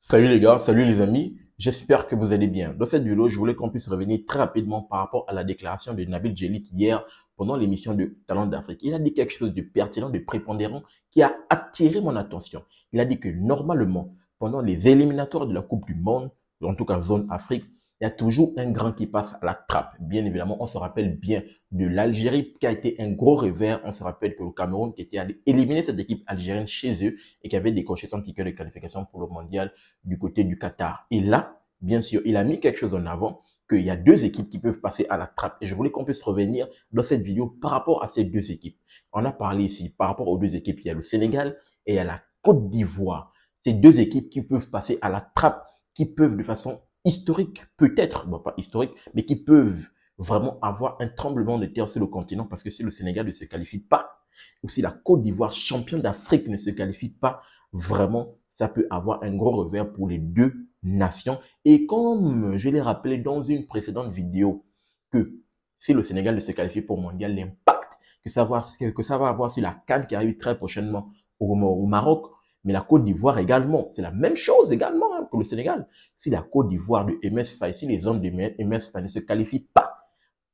Salut les gars, salut les amis, j'espère que vous allez bien. Dans cette vidéo, je voulais qu'on puisse revenir très rapidement par rapport à la déclaration de Nabil Djellit hier pendant l'émission de Talent d'Afrique. Il a dit quelque chose de pertinent, de prépondérant qui a attiré mon attention. Il a dit que normalement, pendant les éliminatoires de la Coupe du Monde, en tout cas zone Afrique, il y a toujours un grand qui passe à la trappe. Bien évidemment, on se rappelle bien de l'Algérie qui a été un gros revers. On se rappelle que le Cameroun qui était allé éliminer cette équipe algérienne chez eux et qui avait décroché son ticket de qualification pour le mondial du côté du Qatar. Et là, bien sûr, il a mis quelque chose en avant, qu'il y a deux équipes qui peuvent passer à la trappe. Et je voulais qu'on puisse revenir dans cette vidéo par rapport à ces deux équipes. On a parlé ici, par rapport aux deux équipes, il y a le Sénégal et il y a la Côte d'Ivoire. Ces deux équipes qui peuvent passer à la trappe, qui peuvent de façon historique, peut-être, bon pas historique, mais qui peuvent vraiment avoir un tremblement de terre sur le continent parce que si le Sénégal ne se qualifie pas, ou si la Côte d'Ivoire, championne d'Afrique, ne se qualifie pas, vraiment, ça peut avoir un gros revers pour les deux nations. Et comme je l'ai rappelé dans une précédente vidéo, que si le Sénégal ne se qualifie pour le mondial, l'impact que ça va avoir sur la CAN qui arrive très prochainement au Maroc, mais la Côte d'Ivoire également. C'est la même chose également hein, pour le Sénégal. Si la Côte d'Ivoire de MS Faye, si les hommes de MS Faye ne se qualifient pas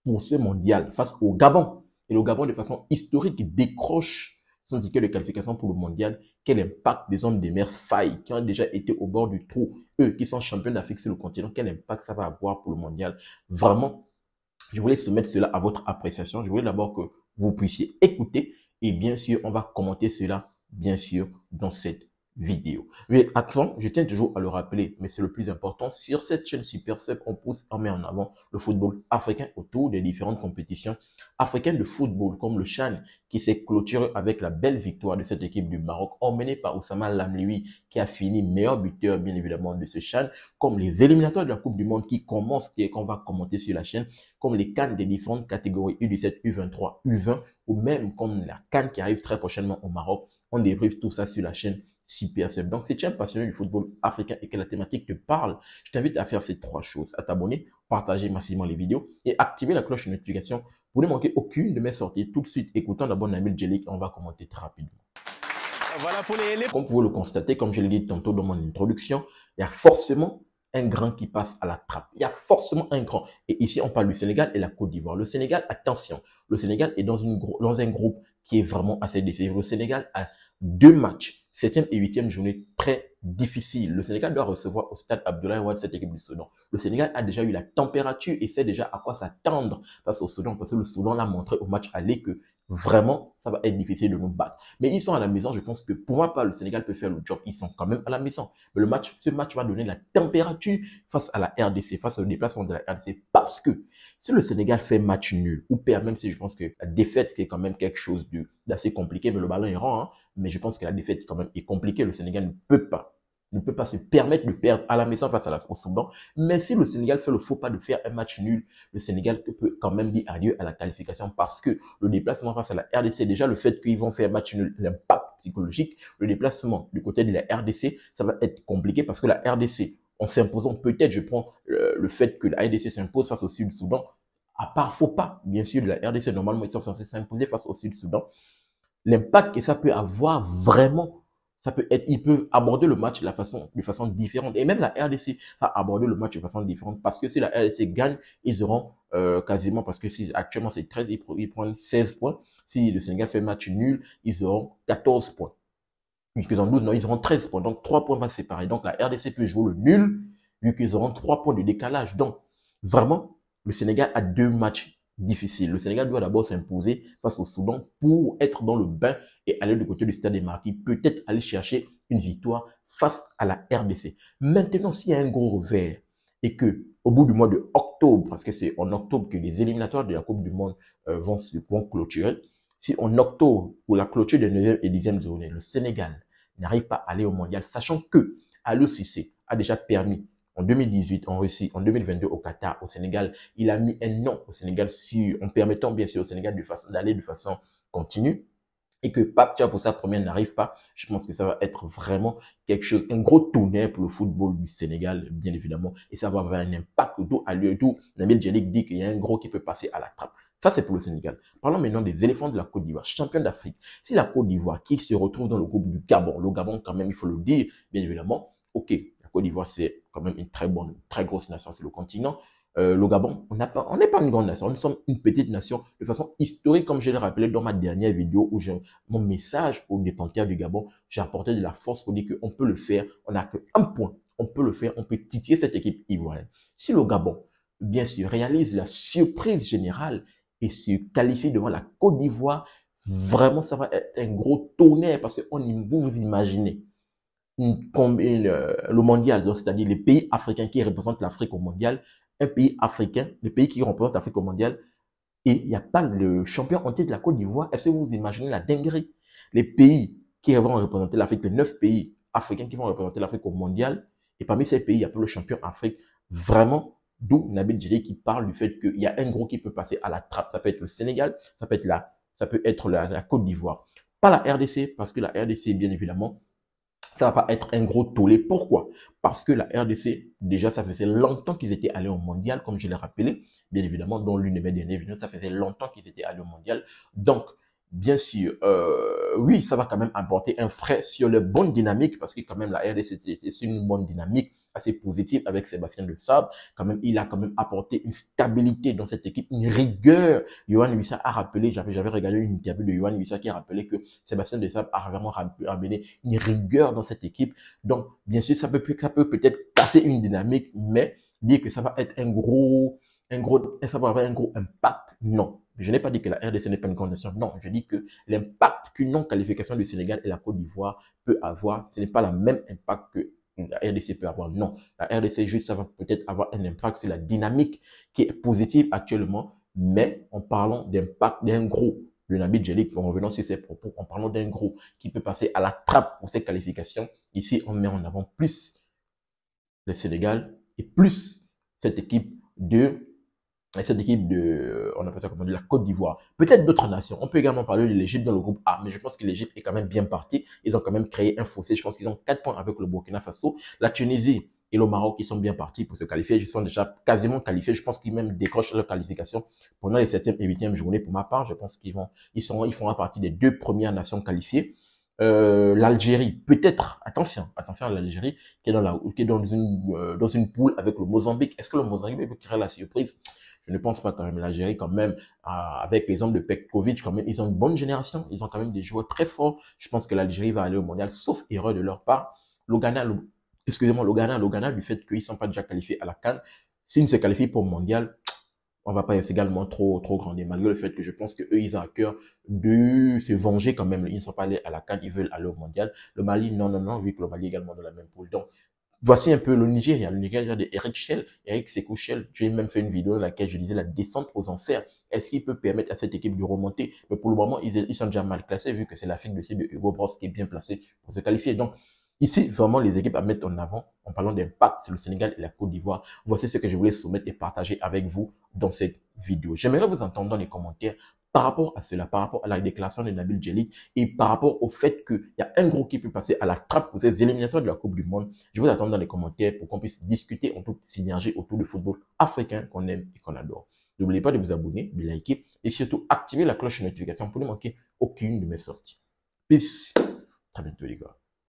pour ce mondial face au Gabon, et le Gabon de façon historique décroche son ticket de qualification pour le mondial, quel impact des hommes des mers Faye qui ont déjà été au bord du trou, eux qui sont champions d'Afrique sur le continent, quel impact ça va avoir pour le mondial. Vraiment, je voulais soumettre cela à votre appréciation. Je voulais d'abord que vous puissiez écouter et bien sûr, on va commenter cela, bien sûr, dans cette vidéo. Mais avant, je tiens toujours à le rappeler, mais c'est le plus important, sur cette chaîne Super Sub, on met en avant le football africain autour des différentes compétitions africaines de football, comme le CHAN, qui s'est clôturé avec la belle victoire de cette équipe du Maroc, emmenée par Oussama Lamloui, qui a fini meilleur buteur, bien évidemment, de ce CHAN, comme les éliminatoires de la Coupe du Monde qui commencent et qu'on va commenter sur la chaîne, comme les CAN des différentes catégories U17, U23, U20, ou même comme la CAN qui arrive très prochainement au Maroc. On débriefe tout ça sur la chaîne Super Sub. Donc, si tu es un passionné du football africain et que la thématique te parle, je t'invite à faire ces trois choses. À t'abonner, partager massivement les vidéos et activer la cloche de notification pour ne manquer aucune de mes sorties. Tout de suite, écoutant d'abord Nabil Djellit, on va commenter très rapidement. Voilà pour les... Comme vous pouvez le constater, comme je l'ai dit tantôt dans mon introduction, il y a forcément un grand qui passe à la trappe. Il y a forcément un grand. Et ici, on parle du Sénégal et la Côte d'Ivoire. Le Sénégal, attention, le Sénégal est dans un groupe qui est vraiment assez décisif. Le Sénégal a deux matchs, 7e et 8e journée très difficiles. Le Sénégal doit recevoir au stade Abdoulaye Wade cette équipe du Soudan. Le Sénégal a déjà eu la température et sait déjà à quoi s'attendre face au Soudan, parce que le Soudan l'a montré au match aller que vraiment, ça va être difficile de nous battre. Mais ils sont à la maison, je pense que pour moi, pas le Sénégal peut faire le job. Ils sont quand même à la maison. Mais ce match va donner la température face à la RDC, face au déplacement de la RDC. Parce que si le Sénégal fait match nul, ou perd, même si je pense que la défaite est quand même quelque chose d'assez compliqué, mais le ballon est rond, hein, mais je pense que la défaite quand même est compliquée. Le Sénégal ne peut pas se permettre de perdre à la maison face au Soudan. Mais si le Sénégal fait le faux pas de faire un match nul, le Sénégal peut quand même dire adieu à la qualification parce que le déplacement face à la RDC, déjà le fait qu'ils vont faire un match nul, l'impact psychologique, le déplacement du côté de la RDC, ça va être compliqué parce que la RDC, en s'imposant, peut-être je prends le fait que la RDC s'impose face au Sud-Soudan, à part faux pas, bien sûr, de la RDC, normalement, ils sont censés s'imposer face au Sud-Soudan. L'impact que ça peut avoir vraiment, ça peut être, il peut aborder le match de façon différente. Et même la RDC va aborder le match de façon différente parce que si la RDC gagne, ils auront quasiment, parce que si actuellement c'est 13, ils prennent 16 points. Si le Sénégal fait match nul, ils auront 14 points. Vu qu'ils en 12, non, ils auront 13 points. Donc 3 points vont se séparer. Donc la RDC peut jouer le nul, vu qu'ils auront 3 points de décalage. Donc vraiment, le Sénégal a deux matchs difficiles. Le Sénégal doit d'abord s'imposer face au Soudan pour être dans le bain et aller du côté du Stade des Martyrs, peut-être aller chercher une victoire face à la RDC. Maintenant, s'il y a un gros revers et que au bout du mois de octobre, parce que c'est en octobre que les éliminatoires de la Coupe du Monde vont clôturer, si en octobre, pour la clôture de 9e et 10e journée, le Sénégal n'arrive pas à aller au mondial, sachant que Aliou Cissé a déjà permis en 2018 en Russie, en 2022 au Qatar, au Sénégal, il a mis un nom au Sénégal en permettant bien sûr au Sénégal d'aller de façon continue et que Pape Thiaw pour sa première n'arrive pas, je pense que ça va être vraiment quelque chose, un gros tournoi pour le football du Sénégal, bien évidemment, et ça va avoir un impact d'où Nabil Djellit dit qu'il y a un gros qui peut passer à la trappe. Ça, c'est pour le Sénégal. Parlons maintenant des éléphants de la Côte d'Ivoire, champion d'Afrique. Si la Côte d'Ivoire qui se retrouve dans le groupe du Gabon, le Gabon quand même, il faut le dire, bien évidemment, ok, la Côte d'Ivoire, c'est quand même une très grosse nation sur le continent. Le Gabon, on n'est pas une grande nation, nous sommes une petite nation de façon historique, comme je l'ai rappelé dans ma dernière vidéo où mon message aux détenteurs du Gabon, j'ai apporté de la force pour dire qu'on peut le faire, on n'a qu'un point, on peut le faire, on peut titiller cette équipe ivoirienne. Si le Gabon, bien sûr, réalise la surprise générale et se qualifie devant la Côte d'Ivoire, vraiment, ça va être un gros tonnerre parce que vous imaginez le mondial, c'est-à-dire les pays africains qui représentent l'Afrique au mondial, un pays africain, le pays qui représente l'Afrique au mondial, et il n'y a pas le champion entier de la Côte d'Ivoire. Est-ce que vous imaginez la dinguerie? Les pays qui vont représenter l'Afrique, les 9 pays africains qui vont représenter l'Afrique au mondial, et parmi ces pays, il y a pas le champion Afrique. Vraiment, d'où Nabil Djellit qui parle du fait qu'il y a un gros qui peut passer à la trappe. Ça peut être le Sénégal, ça peut être la Côte d'Ivoire. Pas la RDC, parce que la RDC, bien évidemment, ça va pas être un gros tollé. Pourquoi? Parce que la RDC, déjà, ça faisait longtemps qu'ils étaient allés au mondial, comme je l'ai rappelé, bien évidemment, dans l'une de mes dernières vidéos, ça faisait longtemps qu'ils étaient allés au mondial. Donc, bien sûr, oui, ça va quand même apporter un frais sur le bonne dynamique, parce que quand même, la RDC, c'est une bonne dynamique assez positive avec Sébastien de Sabre. Quand même, il a quand même apporté une stabilité dans cette équipe, une rigueur. Yohan Wissa a rappelé, j'avais regardé une interview de Yohan Wissa qui a rappelé que Sébastien de Sabre a vraiment ramené une rigueur dans cette équipe. Donc, bien sûr, ça peut peut-être casser une dynamique, mais dire que ça va être ça va avoir un gros impact, non. Je n'ai pas dit que la RDC n'est pas une grande nation. Non, je dis que l'impact qu'une non-qualification du Sénégal et la Côte d'Ivoire peut avoir, ce n'est pas le même impact que la RDC peut avoir. Non, la RDC, juste, ça va peut-être avoir un impact sur la dynamique qui est positive actuellement, mais en parlant d'impact d'un gros, le Nabil Djellit, en revenant sur ses propos, en parlant d'un gros qui peut passer à la trappe pour ses qualifications, ici, on met en avant plus le Sénégal et plus cette équipe on appelle ça comment dire, la Côte d'Ivoire. Peut-être d'autres nations. On peut également parler de l'Égypte dans le groupe A, mais je pense que l'Égypte est quand même bien partie. Ils ont quand même créé un fossé. Je pense qu'ils ont 4 points avec le Burkina Faso. La Tunisie et le Maroc, ils sont bien partis pour se qualifier. Ils sont déjà quasiment qualifiés. Je pense qu'ils même décrochent leur qualification pendant les 7e et 8e journées. Pour ma part, je pense qu'ils feront partie des 2 premières nations qualifiées. L'Algérie, peut-être, attention à l'Algérie, qui est dans une poule avec le Mozambique. Est-ce que le Mozambique peut créer la surprise? Je ne pense pas quand même. L'Algérie, quand même, avec l'exemple de Petkovic, quand même, ils ont une bonne génération. Ils ont quand même des joueurs très forts. Je pense que l'Algérie va aller au mondial, sauf erreur de leur part. Le Ghana, du fait qu'ils ne sont pas déjà qualifiés à la CAN, s'ils ne se qualifient pour le mondial, on va pas également trop grandir, malgré le fait que je pense que eux, ils ont à cœur de se venger quand même. Ils ne sont pas allés à la CAN, ils veulent aller au mondial. Le Mali, non, vu que le Mali est également dans la même poule. Donc, voici un peu le Nigeria. Le Nigeria de Eric Sekou Shell. J'ai même fait une vidéo dans laquelle je disais la descente aux enfers. Est-ce qu'il peut permettre à cette équipe de remonter? Mais pour le moment, ils sont déjà mal classés vu que c'est la fille de Hugo Bross qui est bien placée pour se qualifier. Donc, ici, vraiment, les équipes à mettre en avant, en parlant d'impact sur le Sénégal et la Côte d'Ivoire. Voici ce que je voulais soumettre et partager avec vous dans cette vidéo. J'aimerais vous entendre dans les commentaires par rapport à cela, par rapport à la déclaration de Nabil Djellit et par rapport au fait qu'il y a un gros qui peut passer à la trappe pour ces éliminatoires de la Coupe du Monde. Je vous attends dans les commentaires pour qu'on puisse discuter en toute synergie autour du football africain qu'on aime et qu'on adore. N'oubliez pas de vous abonner, de liker et surtout activer la cloche de notification pour ne manquer aucune de mes sorties. Peace. Très bientôt les gars.